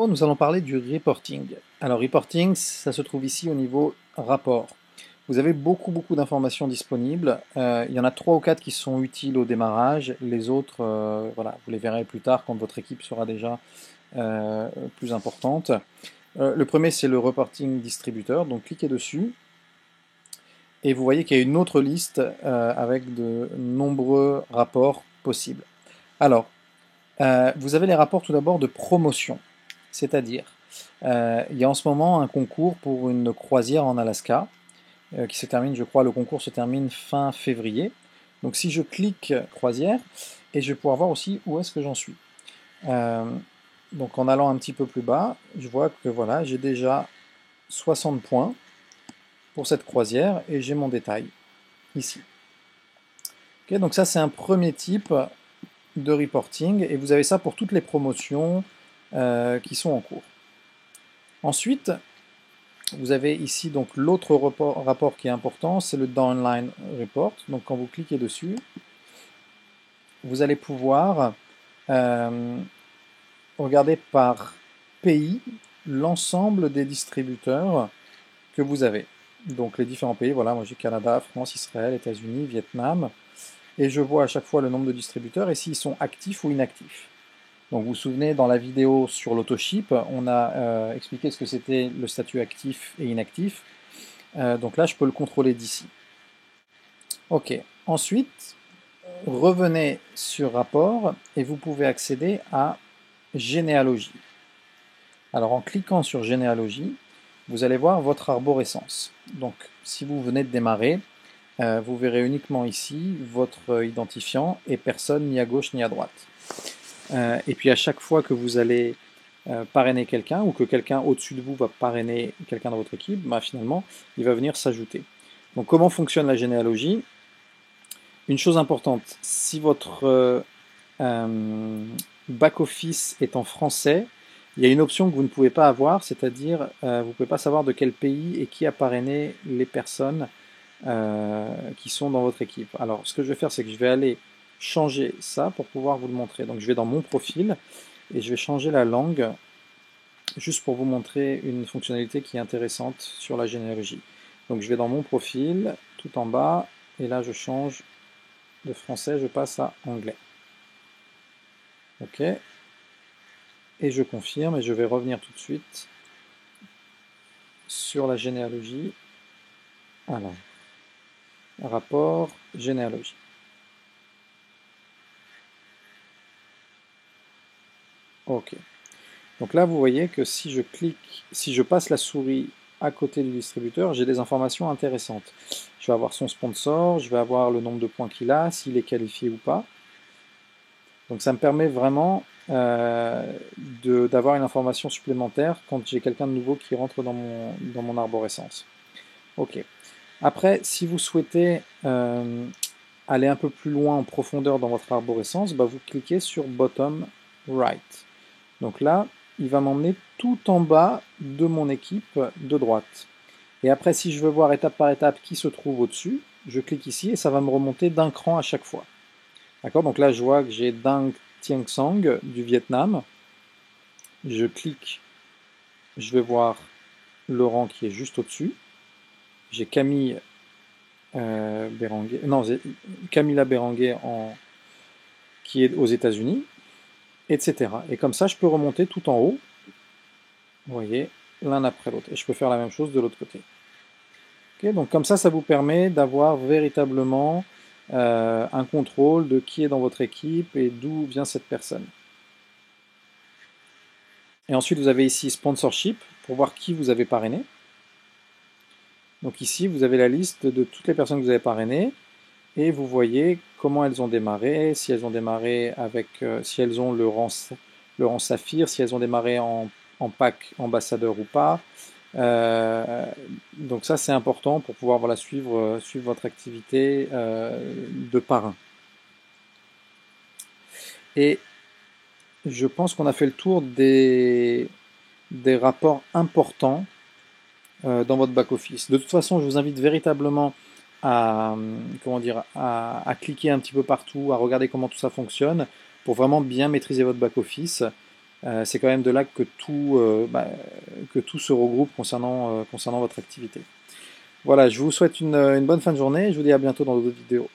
Nous allons parler du reporting. Alors, reporting, ça se trouve ici au niveau rapport. Vous avez beaucoup d'informations disponibles. Il y en a 3 ou 4 qui sont utiles au démarrage. Les autres, voilà, vous les verrez plus tard quand votre équipe sera déjà plus importante. Le premier, c'est le reporting distributeur. Donc, cliquez dessus. Et vous voyez qu'il y a une autre liste avec de nombreux rapports possibles. Alors, vous avez les rapports tout d'abord de promotion. C'est-à-dire, il y a en ce moment un concours pour une croisière en Alaska qui se termine, je crois, le concours se termine fin février. Donc si je clique croisière, et je vais pouvoir voir aussi où est-ce que j'en suis. Euh, donc en allant un petit peu plus bas, je vois que voilà, j'ai déjà 60 points pour cette croisière et j'ai mon détail ici. Okay, donc ça c'est un premier type de reporting et vous avez ça pour toutes les promotions qui sont en cours. Ensuite, vous avez ici donc l'autre rapport qui est important, c'est le Downline Report. Donc quand vous cliquez dessus, vous allez pouvoir regarder par pays l'ensemble des distributeurs que vous avez. Donc les différents pays, voilà, moi j'ai Canada, France, Israël, États-Unis, Vietnam, et je vois à chaque fois le nombre de distributeurs et s'ils sont actifs ou inactifs. Donc vous vous souvenez, dans la vidéo sur l'autoship, on a expliqué ce que c'était le statut actif et inactif. Donc là, je peux le contrôler d'ici. Ok. Ensuite, revenez sur rapport et vous pouvez accéder à généalogie. Alors en cliquant sur généalogie, vous allez voir votre arborescence. Donc si vous venez de démarrer, vous verrez uniquement ici votre identifiant et personne ni à gauche ni à droite. Et puis à chaque fois que vous allez parrainer quelqu'un ou que quelqu'un au-dessus de vous va parrainer quelqu'un dans votre équipe, bah, finalement, il va venir s'ajouter. Donc comment fonctionne la généalogie? Une chose importante, si votre back-office est en français, il y a une option que vous ne pouvez pas avoir, c'est-à-dire vous ne pouvez pas savoir de quel pays et qui a parrainé les personnes qui sont dans votre équipe. Alors ce que je vais faire, c'est que je vais aller changer ça pour pouvoir vous le montrer. Donc je vais dans mon profil et je vais changer la langue juste pour vous montrer une fonctionnalité qui est intéressante sur la généalogie. Donc je vais dans mon profil, tout en bas, et là je change de français, je passe à anglais. Ok. Et je confirme, et je vais revenir tout de suite sur la généalogie. Alors, rapport, généalogie. Ok. Donc là, vous voyez que si je clique, si je passe la souris à côté du distributeur, j'ai des informations intéressantes. Je vais avoir son sponsor, je vais avoir le nombre de points qu'il a, s'il est qualifié ou pas. Donc ça me permet vraiment d'avoir une information supplémentaire quand j'ai quelqu'un de nouveau qui rentre dans mon arborescence. Ok. Après, si vous souhaitez aller un peu plus loin en profondeur dans votre arborescence, bah, vous cliquez sur Bottom Right. Donc là, il va m'emmener tout en bas de mon équipe de droite. Et après, si je veux voir étape par étape qui se trouve au-dessus, je clique ici et ça va me remonter d'un cran à chaque fois. D'accord? Donc là, je vois que j'ai Dang Thien Sang du Vietnam. Je clique, je vais voir le rang qui est juste au-dessus. J'ai Camille Béranguer, non, Camilla Béranguer qui est aux États-Unis, etc. Et comme ça, je peux remonter tout en haut. Vous voyez, l'un après l'autre. Et je peux faire la même chose de l'autre côté. Okay, donc comme ça vous permet d'avoir véritablement un contrôle de qui est dans votre équipe et d'où vient cette personne. Et ensuite, vous avez ici Sponsorship pour voir qui vous avez parrainé. Donc ici, vous avez la liste de toutes les personnes que vous avez parrainées et vous voyez comment elles ont démarré, si elles ont démarré avec, si elles ont le rang saphir, si elles ont démarré en pack ambassadeur ou pas. Donc ça c'est important pour pouvoir voilà, suivre votre activité de parrain. Et je pense qu'on a fait le tour des rapports importants dans votre back-office. De toute façon, je vous invite véritablement à, comment dire, à cliquer un petit peu partout, à regarder comment tout ça fonctionne, pour vraiment bien maîtriser votre back-office C'est quand même de là que tout se regroupe concernant votre activité. Voilà, je vous souhaite une bonne fin de journée et je vous dis à bientôt dans d'autres vidéos.